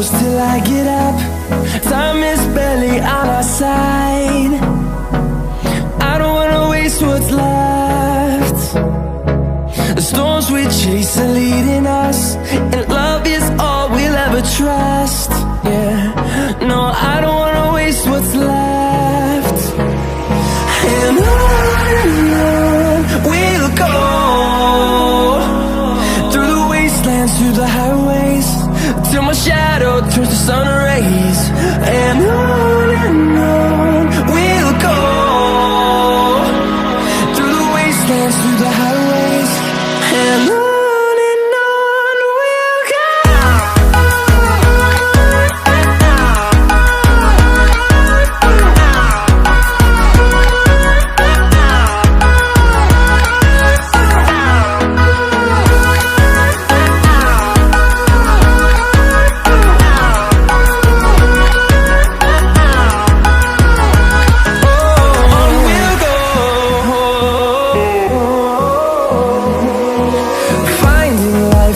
close till I get up. Time is barely on our side. I don't wanna waste what's left. The storms we chase are leading us, and love is all we'll ever trust. Yeah, no, I don't wanna waste what's left. And on we'll go, through the wastelands, through the highways, till my shadow turns to sun rays. And on we'll go, through the wastelands, through the highways, and on we'll go.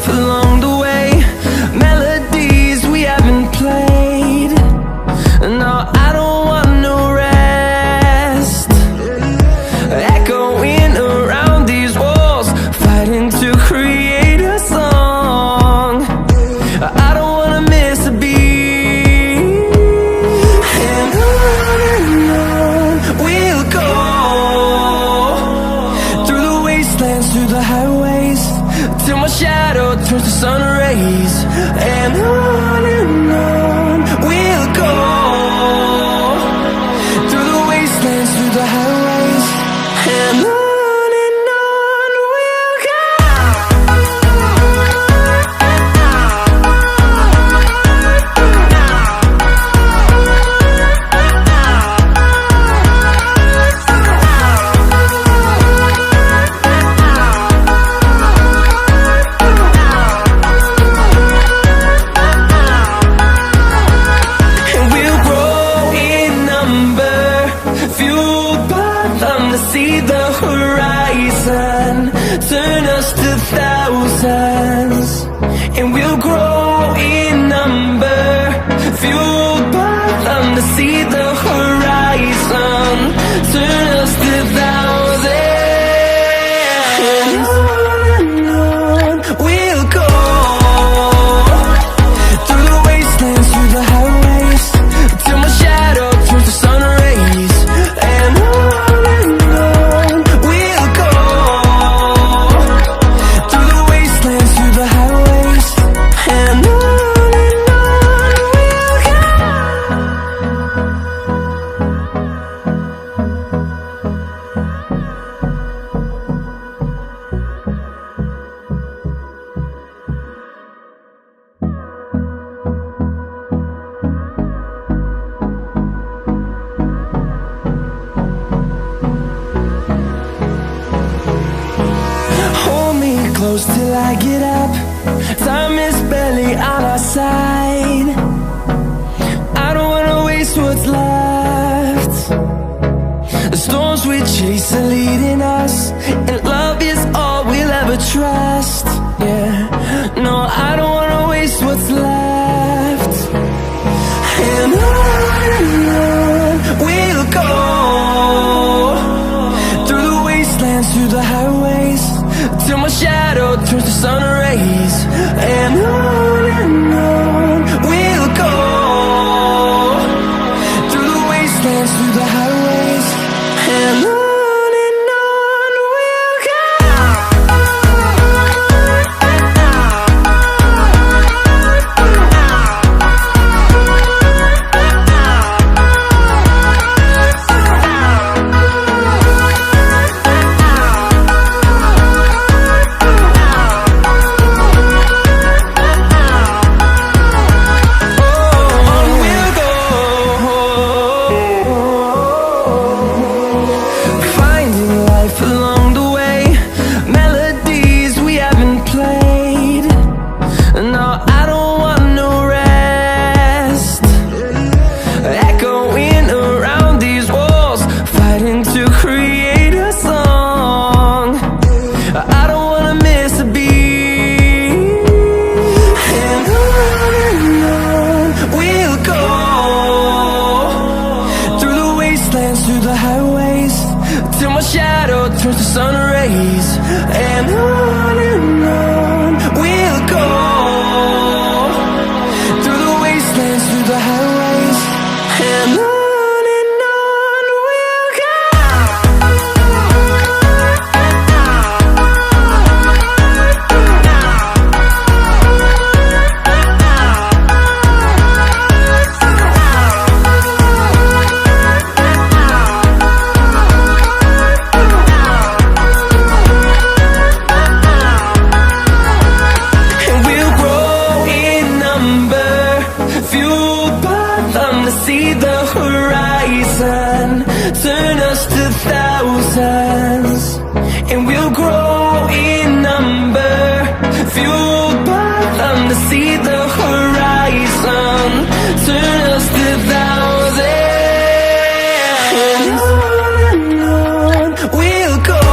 Along the way, melodies we haven't played. No, I don't want no rest. Echoing around these walls, fighting to create a song. I don't wanna miss a beat. And on we'll go, through the wastelands, through the highways, till my shadow turns to sun rays. And on we'll go, through the wastelands, through the highways, and on we'll go. See the horizon, turn us to thousands, and we'll grow in number, fueled by them. To see the horizon, turn us to thousands, and on we'll go, through the wastelands, through the highways, till my shadow turns to sun rays. And close till I get up. Time is barely on our side. I don't wanna waste what's left. The storms we chase are leading us, and love is all we'll ever trust. Yeah, no, I don't wanna waste what's left. And on we'll go, through the wastelands, through the highways, till my shadow turns to sun rays. And on we'll go, through the wastelands, through the highways, and on we'll go. wastelands, through the highways, till my shadow turns to sun rays. And on we'll go, through the wastelands, through the highways, and on we'll go. See the horizon, turn us to thousands, and we'll grow in number, fueled by them to see the horizon, turn us to thousands, and on we'll go,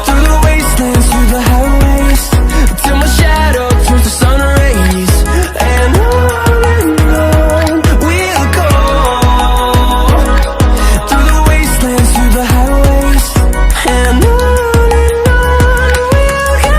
through the wastelands, through the highways, till my shadow turns to sun rays, and on we'll go, through the wastelands, through the highways, and on we'll go.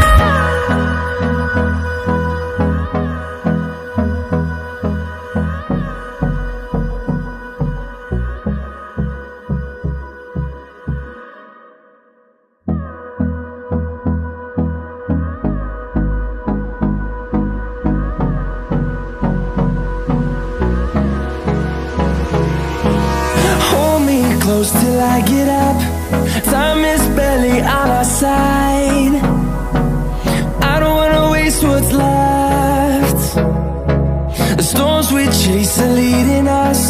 Hold me close till I get up. Time is barely on our side. I don't wanna waste what's left. The storms we chase are leading us,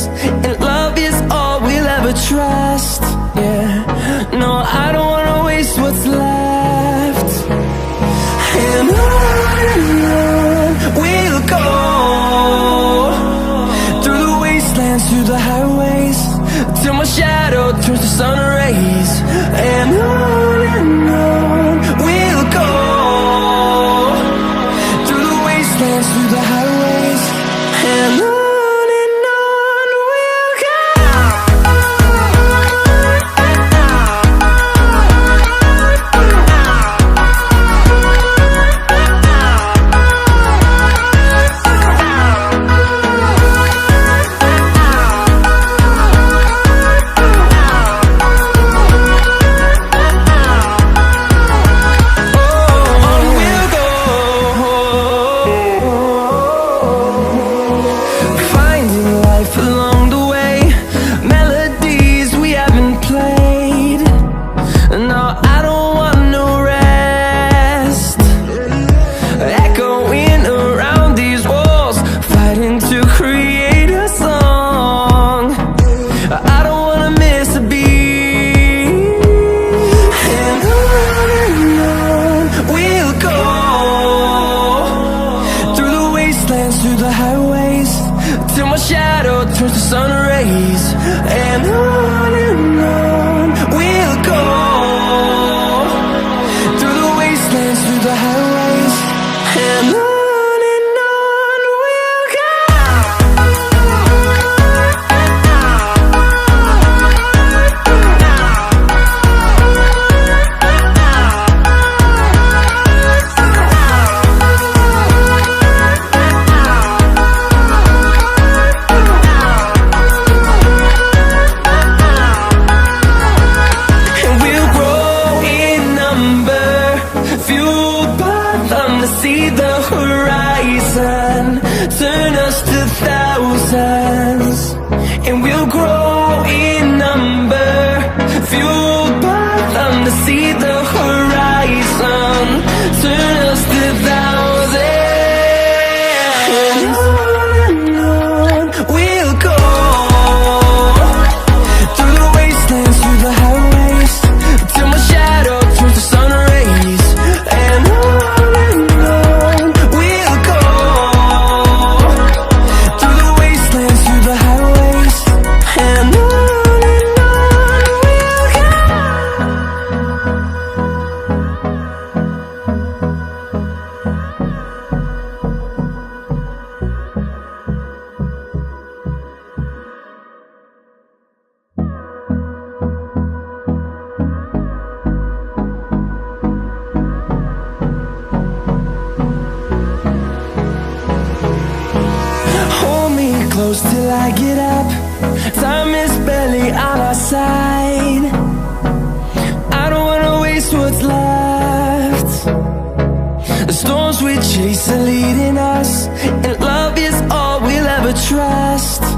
and love is all we'll ever trust. Yeah, no, I don't wanna waste what's left. And on we'll go, through the wastelands, through the highways, till my shadow turns to sun rays, and on we'll go, through the wastelands, through the highways, and on we'll go. Finding life along the way, melodies we haven't played. No, I don't want no rest, echoing around these walls, fighting to create a song. I don't wanna miss a beat, and on we'll go, through the wastelands, through the highways, till my shadow turns to sun rays, and on we'll go, through the wastelands, through the highways, and on we'll go. I get up. Time is barely on our side. I don't wanna waste what's left. The storms we chase are leading us, and love is all we'll ever trust.